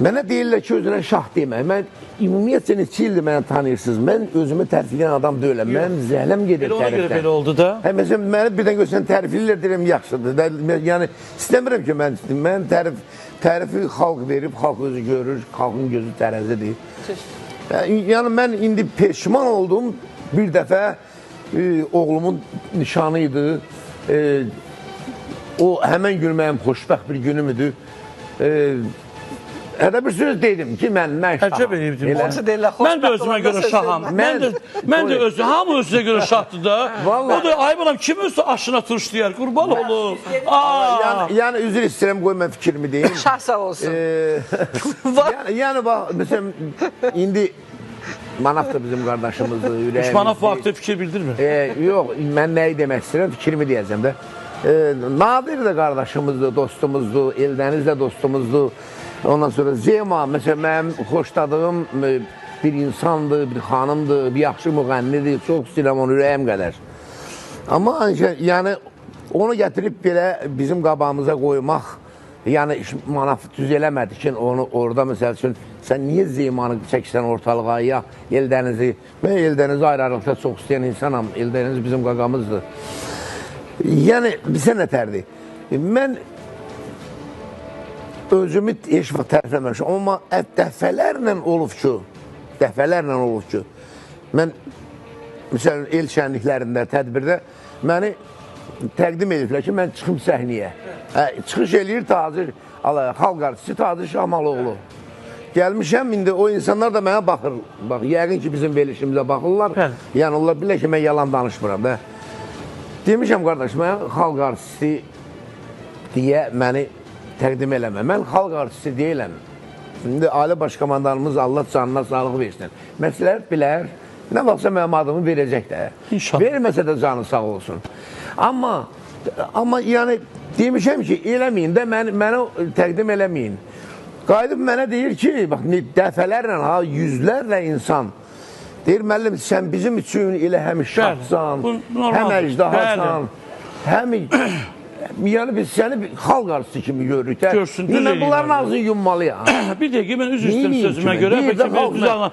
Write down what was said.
Mənə deyirlər ki, özünə şah demə. Mən ümumiyyətcə neçə ildir mənə tanıyırsınız. Mən özümü tərifləyən adam deyiləm. Mən zəhləm gedir Ona görə tərifdən. belə oldu da. Məsələn, mənə birdən görsən tərifləyirlər, deyirəm, yaxşıdır. Yəni, istəmirəm ki, mən tərifi xalq verib, xalq özü görür, xalqın gözü tərəzidir. Yəni, mən indi peşman oldum. Bir dəfə oğlumun nişanı idi. O, həmən gün mənim xoşbəxt bir günümüdür. Hədə bir söz dedim ki, mən şaham. Mən də özümə görə şaham. Mən də özü, hamı özünə görə şahdır da. O da ayıb adam, kim özü aşına turşlayar, qurban olur. Yəni, üzr istəyirəm, qoy mən fikrimi deyim. Şah sağ olsun. Yəni, bax, məsələn, indi Manaf da bizim qardaşımızdır, ürəyimizdir. Manaf vaxtı fikir bildirmir. Yox, mən nəyi demək istəyirəm, fikrimi deyəcəm də. Nadir də qardaşımızdır, dostumuzdur, Eldəniz də dostumuzdur. Ondan sonra Zema, məsələn, mənim xoşladığım bir insandır, bir xanımdır, bir yaxşı müğənnidir, çox istəyirəm onu ürəyim qədər. Amma yəni, onu gətirib belə bizim qabağımıza qoymaq, yəni Manaf düz eləmədi ki, onu orada, məsəl üçün, sən niyə Zemanı çəksən ortalığa, ya Eldənizi, mən Eldənizi ayrı-ayrılıqda çox istəyən insanam, Eldəniz bizim qaqamızdır. Yəni, bizə nətərdir? Mən özümü heç vaxt tərifləməmişəm, amma dəfələrlə olub ki, mən, məsələn, el şənliklərində, tədbirdə məni təqdim ediblər ki, mən çıxım səhnəyə. Çıxış eləyir Tacir, xalq artisti Tacir Şahmalıoğlu. Gəlmişəm, indi o insanlar da mənə baxır. Bax, yəqin ki, bizim verilişimizə baxırlar. Yəni, onlar bilir ki, mən yalan danışmıram da. Demişəm, qardaş, mən xalq artisti deyə məni təqdim eləmə. Mən xalq artisti deyiləm. İndi Ali Başkomandanımız Allah canına sağlıq versin. Məsləhət bilər, nə vaxtsa mənim adımı verəcək də. Verməsə də canı sağ olsun. Amma yəni, demişəm ki, eləməyin də, mənə təqdim eləməyin. Qayıdıb mənə deyir ki, bax, dəfələrlə, yüzlərlə insan deyir, müəllim, sən bizim üçün elə həm şahsan, həm əcdahasan, həm... Yəni, biz səni xalq artisti kimi görürük. Görsün, düz eləyim. Bunların ağzını yummalıyam. Bir dəqiqə, mən üzr istəyirəm sözümə görə.